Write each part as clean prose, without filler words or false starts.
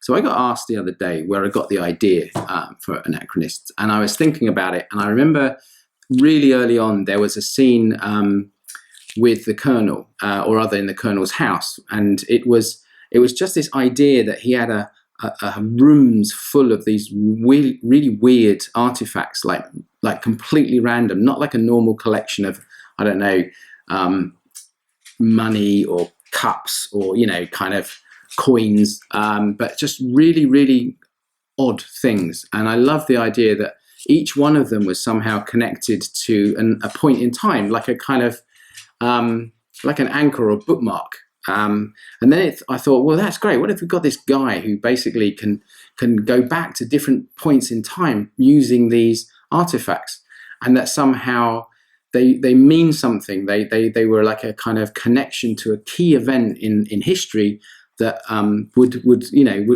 So I got asked the other day where I got the idea for Anachronist, and I was thinking about it, and I remember really early on there was a scene with the Colonel, or rather in the Colonel's house, and it was just this idea that he had a rooms full of these really weird artifacts, like completely random, not like a normal collection of, I don't know, money or cups or, you know, kind of coins, but just really odd things. And I love the idea that each one of them was somehow connected to a point in time, like a kind of like an anchor or bookmark. And then I thought, well, that's great. What if we've got this guy who basically can go back to different points in time using these artifacts, and that somehow they mean something. They were like a kind of connection to a key event in history that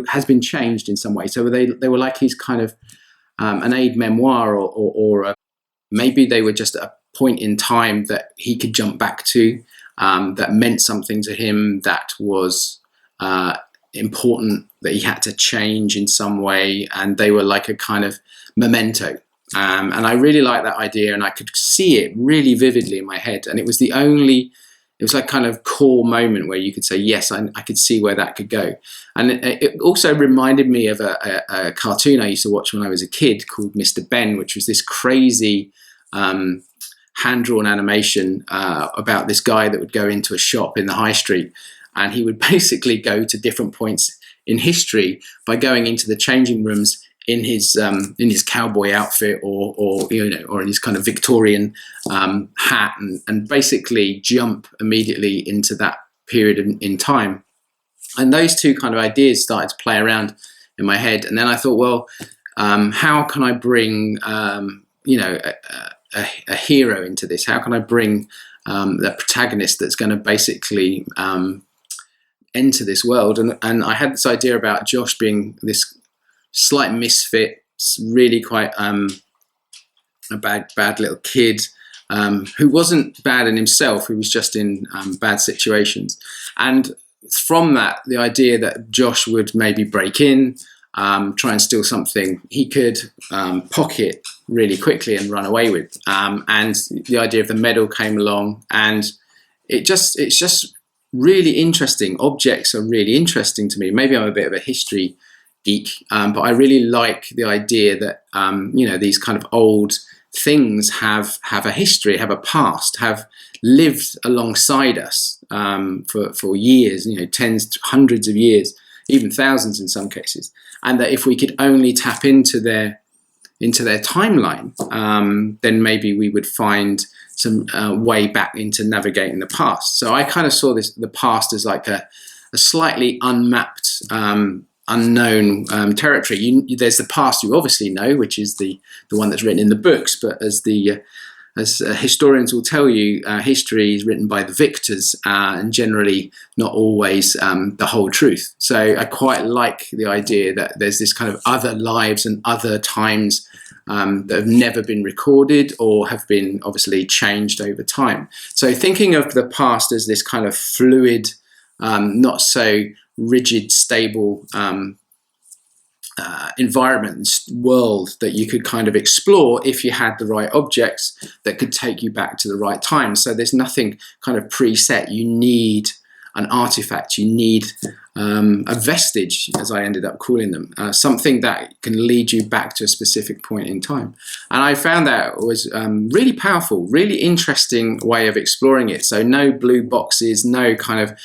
has been changed in some way. So they were like his kind of an aid memoir, or maybe they were just a point in time that he could jump back to, that meant something to him, that was important, that he had to change in some way, and they were like a kind of memento. And I really liked that idea, and I could see it really vividly in my head. And it was like kind of core moment where you could say, yes, I could see where that could go. And it also reminded me of a cartoon I used to watch when I was a kid called Mr. Ben, which was this crazy hand-drawn animation about this guy that would go into a shop in the high street, and he would basically go to different points in history by going into the changing rooms in his cowboy outfit, or in his kind of Victorian hat, and basically jump immediately into that period in time. And those two kind of ideas started to play around in my head, and then I thought, well, how can I bring a hero into this? How can I bring the protagonist that's going to basically enter this world? And I had this idea about Josh being this slight misfit, really quite a bad little kid, who wasn't bad in himself, who was just in bad situations. And from that, the idea that Josh would maybe break in, try and steal something he could pocket really quickly and run away with. And the idea of the medal came along, and it's just really interesting. Objects are really interesting to me. Maybe I'm a bit of a history geek, but I really like the idea that these kind of old things have a history, have a past, have lived alongside us for years, tens, hundreds of years, even thousands in some cases. And that if we could only tap into their timeline, then maybe we would find some way back into navigating the past. So I kind of saw the past as like a slightly unmapped, unknown territory. There's the past you obviously know, which is the one that's written in the books, but as historians will tell you, history is written by the victors, and generally not always the whole truth. So I quite like the idea that there's this kind of other lives and other times that have never been recorded or have been obviously changed over time. So thinking of the past as this kind of fluid, not so rigid, stable environment, world that you could kind of explore if you had the right objects that could take you back to the right time. So there's nothing kind of preset. You need an artifact, you need a vestige, as I ended up calling them, something that can lead you back to a specific point in time. And I found that was really powerful, really interesting way of exploring it. So no blue boxes, no kind of,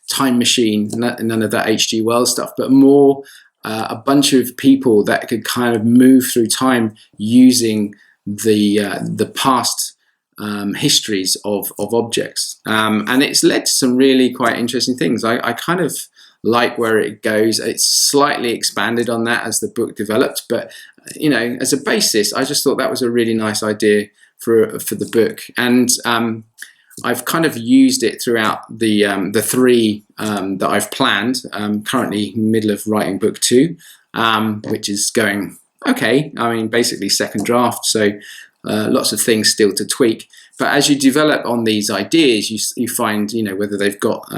time machine, none of that H.G. Wells stuff, but more a bunch of people that could kind of move through time using the past histories of objects. And it's led to some really quite interesting things. I kind of like where it goes. It's slightly expanded on that as the book developed, but as a basis, I just thought that was a really nice idea for the book. And I've kind of used it throughout the three that I've planned. Currently in the middle of writing book 2, which is going okay. I mean, basically second draft, so lots of things still to tweak. But as you develop on these ideas, you find whether they've got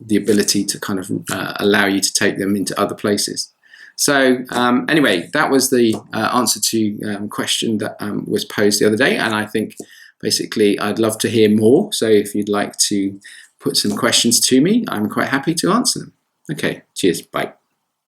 the ability to kind of allow you to take them into other places. So anyway, that was the answer to question that was posed the other day, and I think basically I'd love to hear more. So if you'd like to put some questions to me, I'm quite happy to answer them. Okay, cheers, bye.